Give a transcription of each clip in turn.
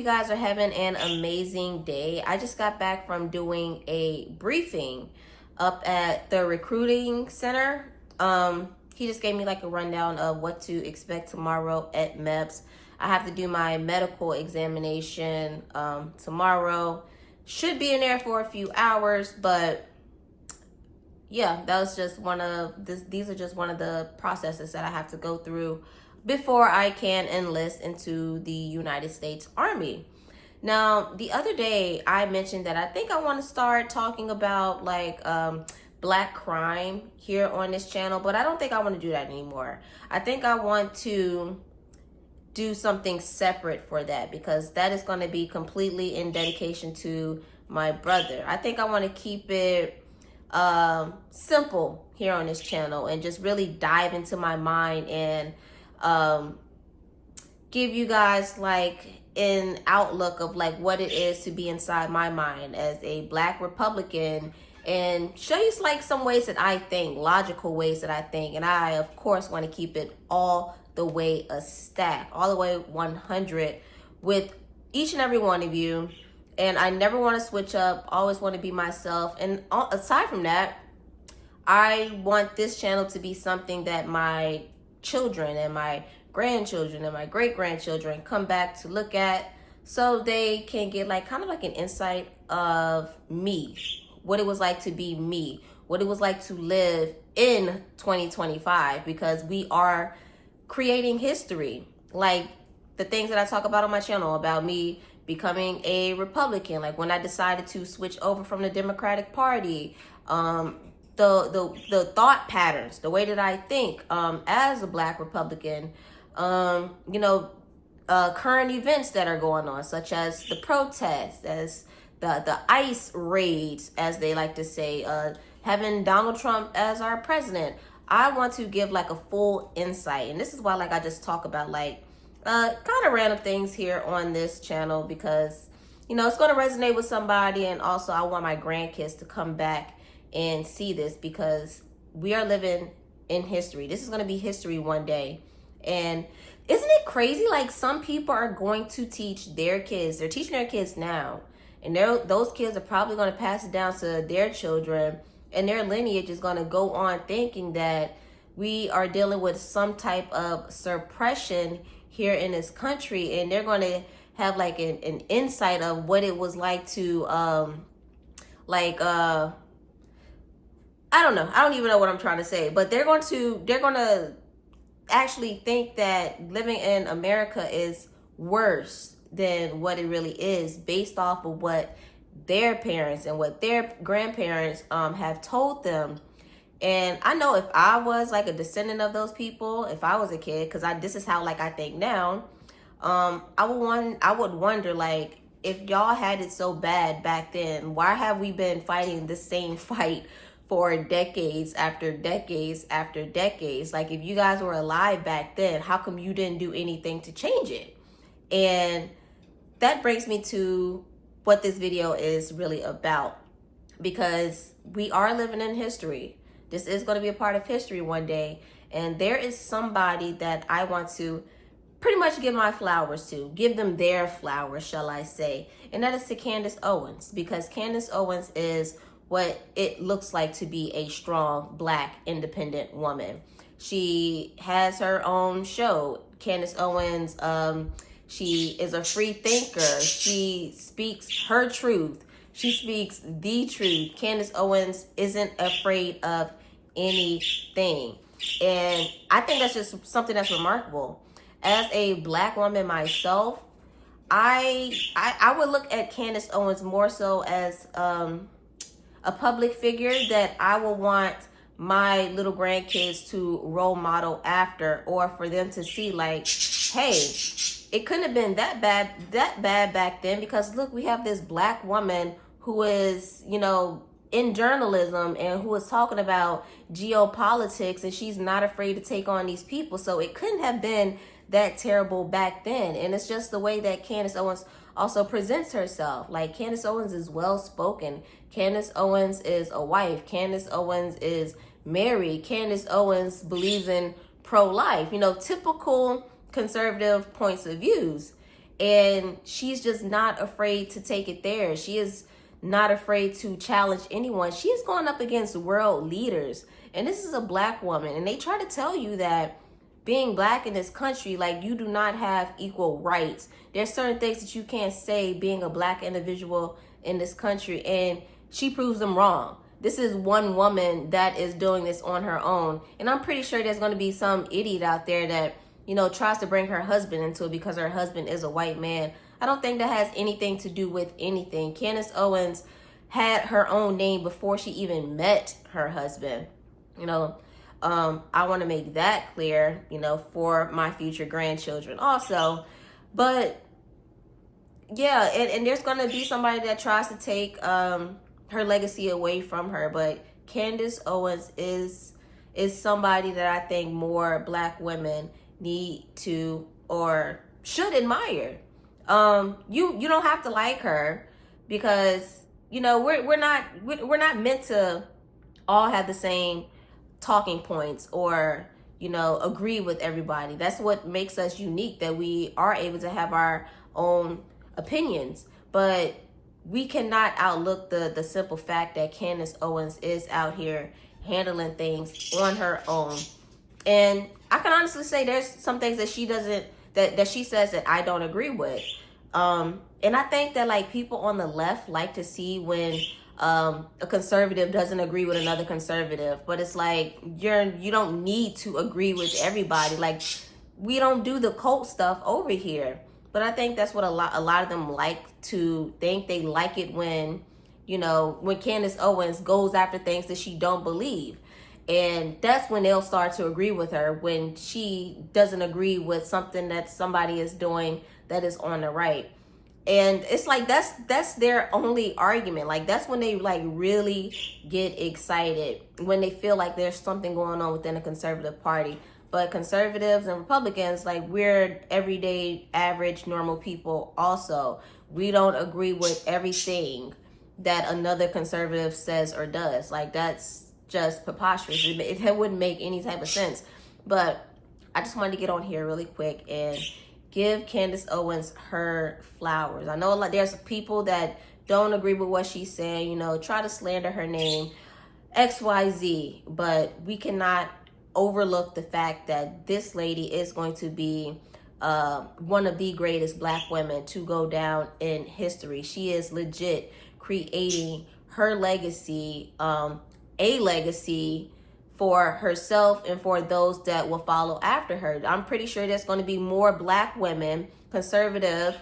guys are having an amazing day. I just got back from doing a briefing up at the recruiting center. He just gave me like a rundown of what to expect tomorrow at MEPS. I have to do my medical examination tomorrow. Should be in there for a few hours, but yeah, that was just these are just one of the processes that I have to go through before I can enlist into the United States Army. Now, the other day I mentioned that I think I want to start talking about black crime here on this channel, but I don't think I want to do that anymore. I think I want to do something separate for that, because that is going to be completely in dedication to my brother. I think I want to keep it simple here on this channel and just really dive into my mind and give you guys like an outlook of like what it is to be inside my mind as a black Republican, and show you like some ways that I think, logical ways that I think. And I of course want to keep it all the way a stack, all the way 100 with each and every one of you. And I never want to switch up, always want to be myself. And aside from that, I want this channel to be something that my children and my grandchildren and my great-grandchildren come back to look at, so they can get like kind of like an insight of me, what it was like to be me, what it was like to live in 2025, because we are creating history. Like the things that I talk about on my channel about me becoming a Republican, like when I decided to switch over from the Democratic Party, the thought patterns, the way that I think as a black Republican, current events that are going on, such as the protests, as the ICE raids, as they like to say, having Donald Trump as our president. I want to give like a full insight, and this is why like I just talk about like kind of random things here on this channel, because it's going to resonate with somebody. And also I want my grandkids to come back and see this, because we are living in history. This is going to be history one day. And isn't it crazy? Like some people are going to teach their kids. They're teaching their kids now, and those kids are probably going to pass it down to their children, and their lineage is going to go on thinking that we are dealing with some type of suppression here in this country. And they're going to have like an insight of what it was like to I don't know. I don't even know what I'm trying to say, but they're going to actually think that living in America is worse than what it really is, based off of what their parents and what their grandparents have told them. And I know if I was like a descendant of those people, if I was a kid, because this is how like I think now, I would wonder, like, if y'all had it so bad back then, why have we been fighting the same fight for decades after decades after decades? Like, if you guys were alive back then, how come you didn't do anything to change it? And that brings me to what this video is really about, because we are living in history. This is going to be a part of history one day. And there is somebody that I want to pretty much give my flowers to, give them their flowers, shall I say. And that is to Candace Owens, because Candace Owens is what it looks like to be a strong black independent woman. She has her own show, Candace Owens. She is a free thinker. She speaks her truth. She speaks the truth. Candace Owens isn't afraid of anything. And I think that's just something that's remarkable. As a black woman myself, I would look at Candace Owens more so as a public figure that I will want my little grandkids to role model after, or for them to see like, hey, it couldn't have been that bad back then, because look, we have this black woman who is, in journalism and who is talking about geopolitics, and she's not afraid to take on these people. So it couldn't have been that terrible back then. And it's just the way that Candace Owens also presents herself. Like, Candace Owens is well-spoken. Candace Owens is a wife. Candace Owens is married. Candace Owens believes in pro-life, typical conservative points of views. And she's just not afraid to take it there. She is not afraid to challenge anyone. She is going up against world leaders. And this is a black woman. And they try to tell you that being black in this country, like, you do not have equal rights. There's certain things that you can't say being a black individual in this country. And she proves them wrong. This is one woman that is doing this on her own. And I'm pretty sure there's going to be some idiot out there that, you know, tries to bring her husband into it because her husband is a white man. I don't think that has anything to do with anything. Candace Owens had her own name before she even met her husband. You know, I want to make that clear, you know, for my future grandchildren also. But yeah, and there's going to be somebody that tries to take her legacy away from her. But Candace Owens is somebody that I think more black women need to or should admire. You don't have to like her, because, you know, we're not meant to all have the same talking points or, you know, agree with everybody. That's what makes us unique, that we are able to have our own opinions. But we cannot outlook the simple fact that Candace Owens is out here handling things on her own. And I can honestly say there's some things that she doesn't, that she says that I don't agree with. And I think that, like, people on the left like to see when a conservative doesn't agree with another conservative. But it's like, you don't need to agree with everybody. Like, we don't do the cult stuff over here. But I think that's what a lot of them like to think. They like it when, you know, when Candace Owens goes after things that she don't believe. And that's when they'll start to agree with her, when she doesn't agree with something that somebody is doing that is on the right. And it's like, that's their only argument. Like, that's when they, like, really get excited, when they feel like there's something going on within the conservative party. But conservatives and Republicans, like, we're everyday, average, normal people also. We don't agree with everything that another conservative says or does. Like, that's just preposterous. It wouldn't make any type of sense. But I just wanted to get on here really quick and give Candace Owens her flowers. I know there's people that don't agree with what she's saying, you know, try to slander her name, XYZ, but we cannot overlook the fact that this lady is going to be one of the greatest black women to go down in history. She is legit creating her legacy, a legacy for herself and for those that will follow after her. I'm pretty sure there's going to be more black women, conservative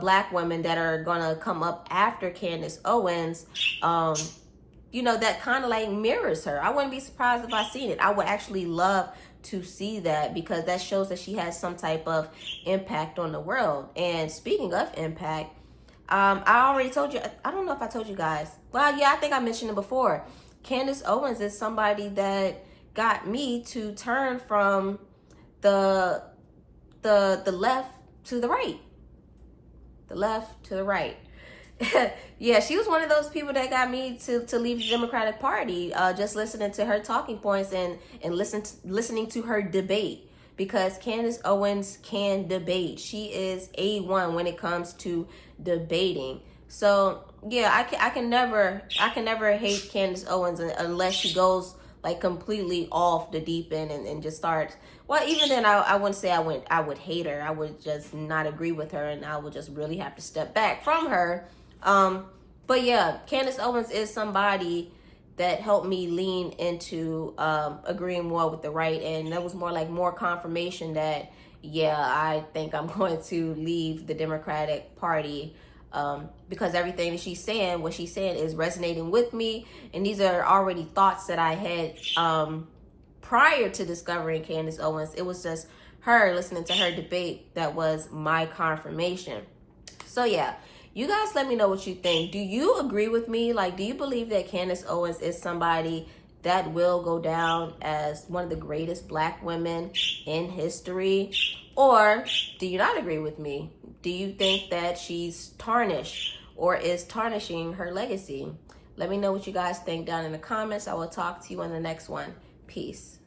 black women, that are going to come up after Candace Owens, you know, that kind of like mirrors her. I wouldn't be surprised if I seen it. I would actually love to see that, because that shows that she has some type of impact on the world. And speaking of impact, I already told you, I don't know if I told you guys. Well, yeah, I think I mentioned it before. Candace Owens is somebody that got me to turn from the left to the right. The left to the right. Yeah, she was one of those people that got me to leave the Democratic Party, just listening to her talking points and listening to her debate, because Candace Owens can debate. She is A1 when it comes to debating. So yeah, I can never hate Candace Owens unless she goes like completely off the deep end and just starts. Well, even then, I wouldn't say I would hate her. I would just not agree with her, and I would just really have to step back from her. But yeah, Candace Owens is somebody that helped me lean into agreeing more with the right, and that was more confirmation that, yeah, I think I'm going to leave the Democratic Party, because everything that she's saying, what she's saying, is resonating with me, and these are already thoughts that I had prior to discovering Candace Owens. It was just her listening to her debate that was my confirmation. So yeah, you guys let me know what you think. Do you agree with me? Like, do you believe that Candace Owens is somebody that will go down as one of the greatest black women in history? Or do you not agree with me? Do you think that she's tarnished or is tarnishing her legacy? Let me know what you guys think down in the comments. I will talk to you on the next one. Peace.